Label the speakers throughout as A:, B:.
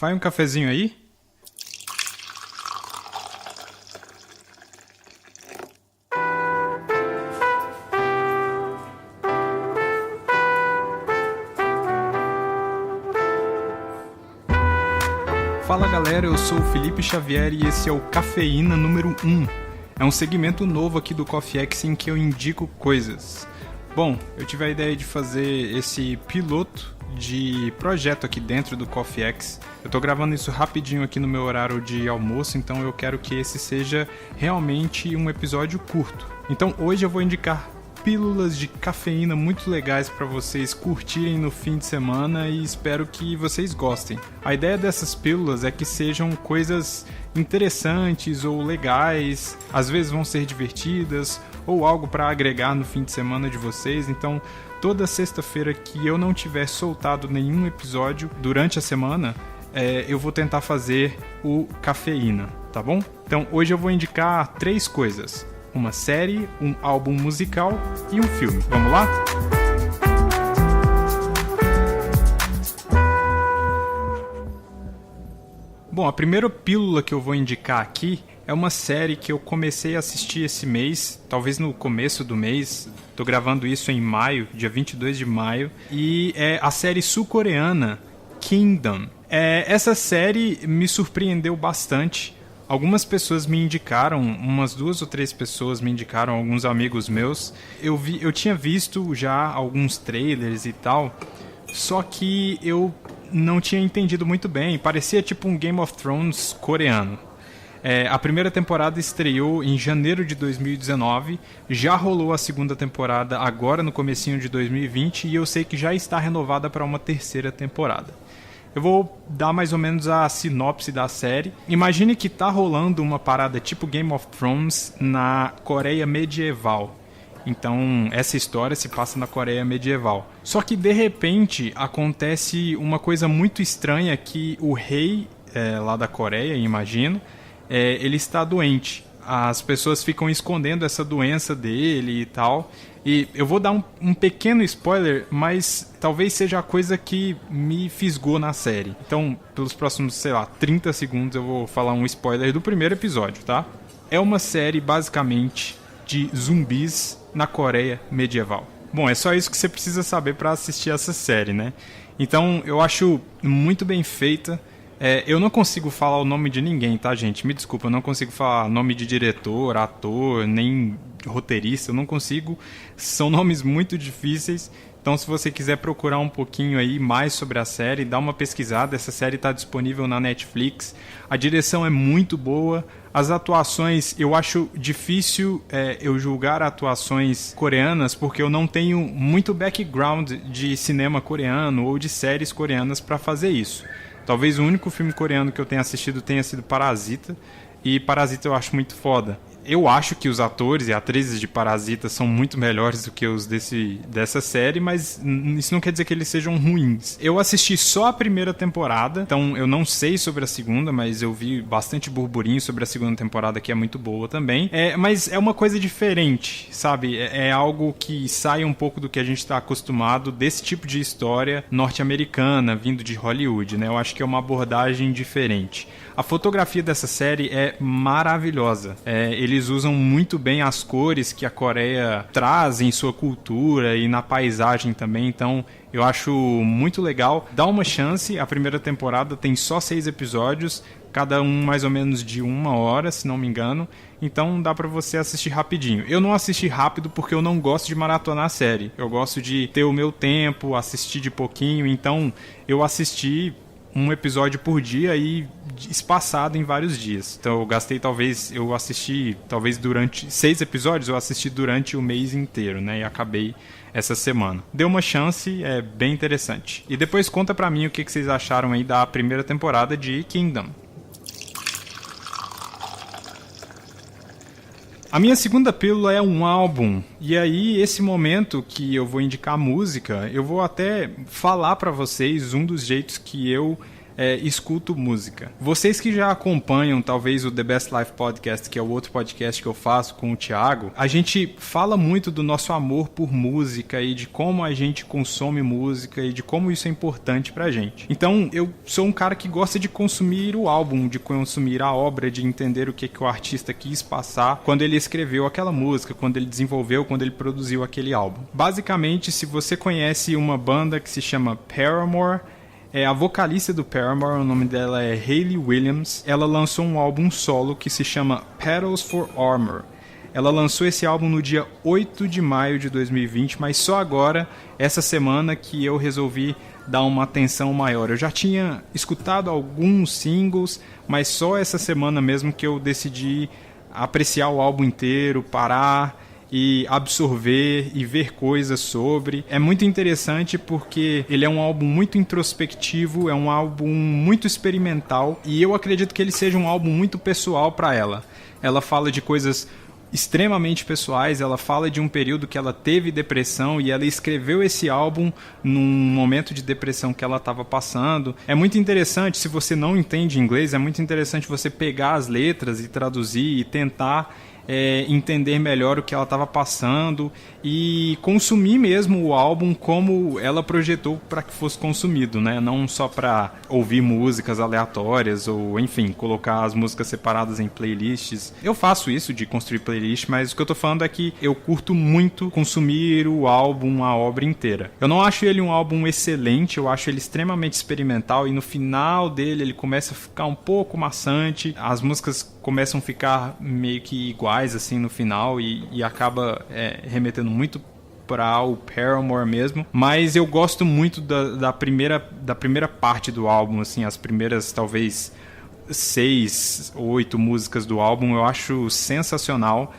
A: Vai um cafezinho aí? Fala galera, eu sou o Felipe Xavier e esse é o Cafeína número 1. É um segmento novo aqui do Coffee X em que eu indico coisas. Bom, eu tive a ideia de fazer esse piloto de projeto aqui dentro do Coffee X. Eu tô gravando isso rapidinho aqui no meu horário de almoço, então eu quero que esse seja realmente um episódio curto. Então hoje eu vou indicar pílulas de cafeína muito legais para vocês curtirem no fim de semana e espero que vocês gostem. A ideia dessas pílulas é que sejam coisas interessantes ou legais, às vezes vão ser divertidas ou algo para agregar no fim de semana de vocês. Então, toda sexta-feira que eu não tiver soltado nenhum episódio durante a semana, eu vou tentar fazer o Cafeína, tá bom? Então, hoje eu vou indicar 3 coisas. Uma série, um álbum musical e um filme. Vamos lá? Bom, a primeira pílula que eu vou indicar aqui é uma série que eu comecei a assistir esse mês, talvez no começo do mês. Estou gravando isso em maio, dia 22 de maio. E é a série sul-coreana Kingdom. Essa série me surpreendeu bastante. Algumas pessoas me indicaram, umas 2 ou 3 pessoas me indicaram, alguns amigos meus. Eu tinha visto já alguns trailers e tal, só que eu não tinha entendido muito bem. Parecia tipo um Game of Thrones coreano. A primeira temporada estreou em janeiro de 2019, já rolou a segunda temporada agora no comecinho de 2020 e eu sei que já está renovada para uma terceira temporada. Eu vou dar mais ou menos a sinopse da série. Imagine que tá rolando uma parada tipo Game of Thrones na Coreia medieval. Então, essa história se passa na Coreia medieval. Só que, de repente, acontece uma coisa muito estranha que o rei lá da Coreia, imagino, ele está doente. As pessoas ficam escondendo essa doença dele e tal. E eu vou dar um pequeno spoiler, mas talvez seja a coisa que me fisgou na série. Então, pelos próximos, 30 segundos eu vou falar um spoiler do primeiro episódio, tá? É uma série, basicamente, de zumbis na Coreia medieval. Bom, é só isso que você precisa saber para assistir essa série, né? Então, eu acho muito bem feita. Eu não consigo falar o nome de ninguém, tá, gente? Me desculpa, eu não consigo falar nome de diretor, ator, nem roteirista, eu não consigo. São nomes muito difíceis. Então, se você quiser procurar um pouquinho aí mais sobre a série, dá uma pesquisada. Essa série está disponível na Netflix. A direção é muito boa. As atuações, eu acho difícil eu julgar atuações coreanas, porque eu não tenho muito background de cinema coreano ou de séries coreanas para fazer isso. Talvez o único filme coreano que eu tenha assistido tenha sido Parasita, e Parasita eu acho muito foda. Eu acho que os atores e atrizes de Parasita são muito melhores do que os dessa série, mas isso não quer dizer que eles sejam ruins. Eu assisti só a primeira temporada, então eu não sei sobre a segunda, mas eu vi bastante burburinho sobre a segunda temporada, que é muito boa também. Mas é uma coisa diferente, sabe? É algo que sai um pouco do que a gente está acostumado desse tipo de história norte-americana, vindo de Hollywood, né? Eu acho que é uma abordagem diferente. A fotografia dessa série é maravilhosa. Eles usam muito bem as cores que a Coreia traz em sua cultura e na paisagem também, então eu acho muito legal. Dá uma chance, a primeira temporada tem só 6 episódios, cada um mais ou menos de 1 hora, se não me engano, então dá pra você assistir rapidinho. Eu não assisti rápido porque eu não gosto de maratonar a série, eu gosto de ter o meu tempo, assistir de pouquinho, então eu assisti um episódio por dia e espaçado em vários dias. Então eu assisti durante 6 episódios, eu assisti durante o mês inteiro, né? E acabei essa semana. Dê uma chance, é bem interessante. E depois conta pra mim o que vocês acharam aí da primeira temporada de Kingdom. A minha segunda pílula é um álbum, e aí esse momento que eu vou indicar música, eu vou até falar pra vocês um dos jeitos que eu escuto música. Vocês que já acompanham talvez o The Best Life Podcast, que é o outro podcast que eu faço com o Thiago, a gente fala muito do nosso amor por música e de como a gente consome música e de como isso é importante pra gente. Então eu sou um cara que gosta de consumir o álbum, de consumir a obra, de entender o que o artista quis passar quando ele escreveu aquela música, quando ele desenvolveu, quando ele produziu aquele álbum. Basicamente, se você conhece uma banda que se chama Paramore, a vocalista do Paramore, o nome dela é Hayley Williams, ela lançou um álbum solo que se chama Petals for Armor. Ela lançou esse álbum no dia 8 de maio de 2020, mas só agora, essa semana, que eu resolvi dar uma atenção maior. Eu já tinha escutado alguns singles, mas só essa semana mesmo que eu decidi apreciar o álbum inteiro, parar e absorver e ver coisas sobre. É muito interessante porque ele é um álbum muito introspectivo, é um álbum muito experimental e eu acredito que ele seja um álbum muito pessoal para ela. Ela fala de coisas extremamente pessoais, ela fala de um período que ela teve depressão e ela escreveu esse álbum num momento de depressão que ela estava passando. É muito interessante, se você não entende inglês, é muito interessante você pegar as letras e traduzir e tentar entender melhor o que ela estava passando e consumir mesmo o álbum como ela projetou para que fosse consumido, né? Não só para ouvir músicas aleatórias ou, enfim, colocar as músicas separadas em playlists. Eu faço isso de construir playlist, mas o que eu tô falando é que eu curto muito consumir o álbum, a obra inteira. Eu não acho ele um álbum excelente, eu acho ele extremamente experimental e no final dele ele começa a ficar um pouco maçante, as músicas começam a ficar meio que iguais assim no final e acaba remetendo muito para o Paramore mesmo, mas eu gosto muito da primeira parte do álbum, assim, as primeiras talvez 6 ou 8 músicas do álbum eu acho sensacional.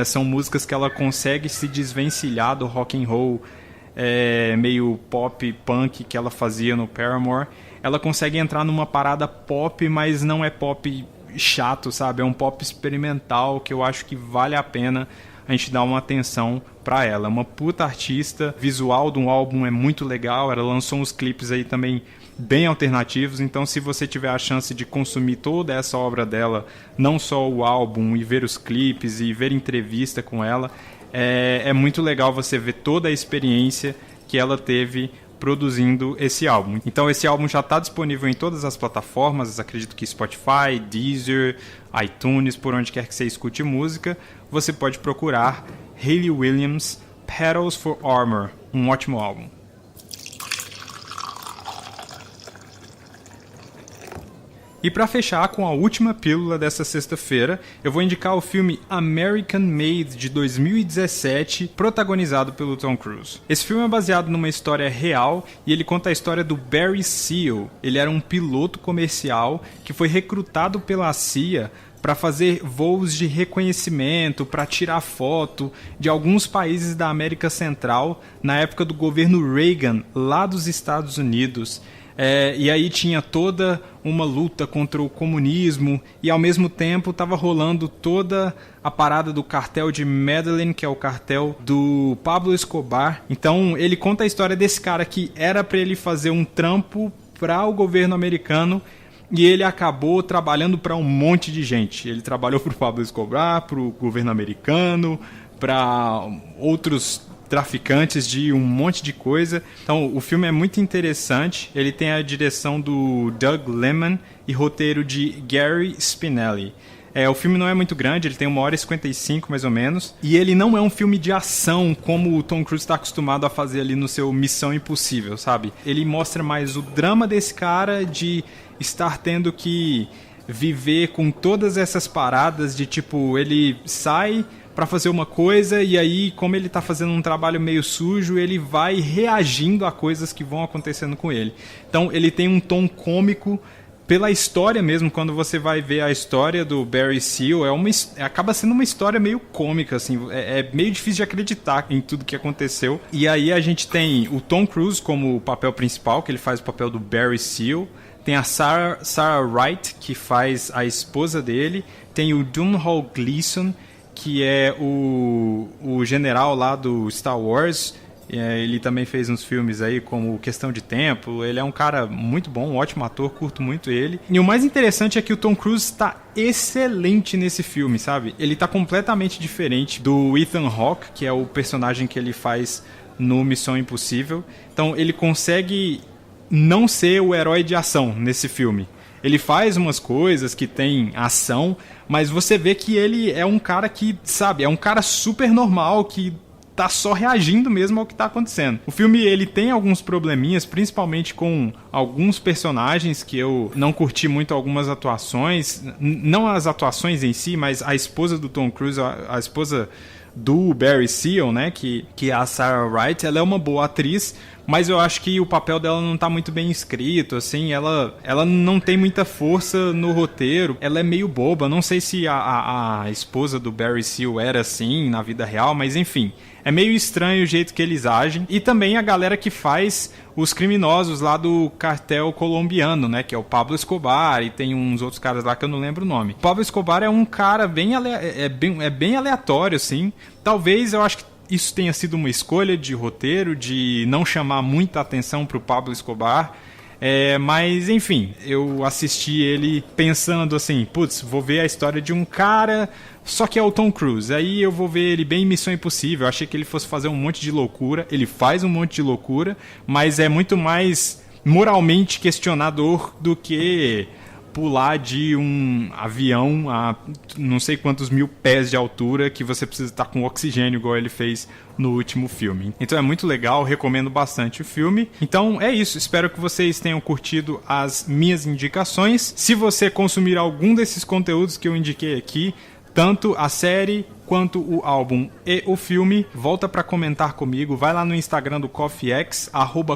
A: São músicas que ela consegue se desvencilhar do rock and roll meio pop punk que ela fazia no Paramore. Ela consegue entrar numa parada pop, mas não é pop chato, sabe? É um pop experimental que eu acho que vale a pena a gente dar uma atenção pra ela. É uma puta artista, visual do álbum é muito legal, ela lançou uns clipes aí também bem alternativos, então se você tiver a chance de consumir toda essa obra dela, não só o álbum, e ver os clipes e ver entrevista com ela, é muito legal você ver toda a experiência que ela teve produzindo esse álbum. Então esse álbum já está disponível em todas as plataformas, acredito que Spotify, Deezer, iTunes, por onde quer que você escute música, você pode procurar Hayley Williams, Petals for Armor, um ótimo álbum. E para fechar com a última pílula dessa sexta-feira, eu vou indicar o filme American Made, de 2017, protagonizado pelo Tom Cruise. Esse filme é baseado numa história real e ele conta a história do Barry Seal. Ele era um piloto comercial que foi recrutado pela CIA para fazer voos de reconhecimento, para tirar foto de alguns países da América Central na época do governo Reagan, lá dos Estados Unidos. E aí tinha toda uma luta contra o comunismo e ao mesmo tempo estava rolando toda a parada do cartel de Medellín, que é o cartel do Pablo Escobar. Então ele conta a história desse cara que era para ele fazer um trampo para o governo americano e ele acabou trabalhando para um monte de gente. Ele trabalhou para o Pablo Escobar, para o governo americano, para outros traficantes de um monte de coisa. Então o filme é muito interessante. Ele tem a direção do Doug Liman e roteiro de Gary Spinelli. O filme não é muito grande, ele tem 1h55 mais ou menos, e ele não é um filme de ação como o Tom Cruise está acostumado a fazer ali no seu Missão Impossível, sabe? Ele mostra mais o drama desse cara de estar tendo que viver com todas essas paradas de tipo, ele sai para fazer uma coisa e aí, como ele tá fazendo um trabalho meio sujo, ele vai reagindo a coisas que vão acontecendo com ele. Então ele tem um tom cômico pela história mesmo. Quando você vai ver a história do Barry Seal, acaba sendo uma história meio cômica, assim, é meio difícil de acreditar em tudo que aconteceu. E aí a gente tem o Tom Cruise como o papel principal, que ele faz o papel do Barry Seal. Tem a Sarah Wright, que faz a esposa dele. Tem o Domhnall Gleeson, que é o general lá do Star Wars, Ele também fez uns filmes aí como Questão de Tempo. Ele é um cara muito bom, um ótimo ator, curto muito ele. E o mais interessante é que o Tom Cruise está excelente nesse filme, sabe? Ele tá completamente diferente do Ethan Hawke, que é o personagem que ele faz no Missão Impossível. Então ele consegue não ser o herói de ação nesse filme. Ele faz umas coisas que tem ação, mas você vê que ele é um cara que, sabe, é um cara super normal, que tá só reagindo mesmo ao que tá acontecendo. O filme, ele tem alguns probleminhas, principalmente com alguns personagens que eu não curti muito algumas atuações. Não as atuações em si, mas a esposa do Tom Cruise, a esposa do Barry Seal, né, que é a Sarah Wright, ela é uma boa atriz, mas eu acho que o papel dela não tá muito bem escrito, assim, ela não tem muita força no roteiro, ela é meio boba, não sei se a esposa do Barry Seal era assim na vida real, mas enfim, é meio estranho o jeito que eles agem, e também a galera que faz os criminosos lá do cartel colombiano, né, que é o Pablo Escobar, e tem uns outros caras lá que eu não lembro o nome. O Pablo Escobar é um cara bem aleatório, assim, talvez eu acho que isso tenha sido uma escolha de roteiro, de não chamar muita atenção pro Pablo Escobar. Mas, enfim, eu assisti ele pensando assim, putz, vou ver a história de um cara, só que é o Tom Cruise. Aí eu vou ver ele bem em Missão Impossível. Eu achei que ele fosse fazer um monte de loucura. Ele faz um monte de loucura, mas é muito mais moralmente questionador do que pular de um avião a não sei quantos mil pés de altura que você precisa estar com oxigênio, igual ele fez no último filme. Então é muito legal, recomendo bastante o filme. Então é isso, espero que vocês tenham curtido as minhas indicações. Se você consumir algum desses conteúdos que eu indiquei aqui, tanto a série quanto o álbum e o filme, volta para comentar comigo, vai lá no Instagram do CoffeeX,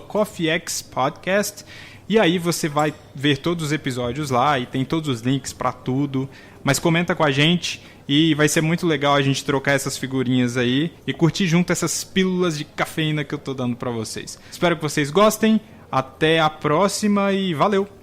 A: @CoffeeXPodcast, e aí você vai ver todos os episódios lá e tem todos os links para tudo. Mas comenta com a gente e vai ser muito legal a gente trocar essas figurinhas aí e curtir junto essas pílulas de cafeína que eu tô dando para vocês. Espero que vocês gostem. Até a próxima e valeu!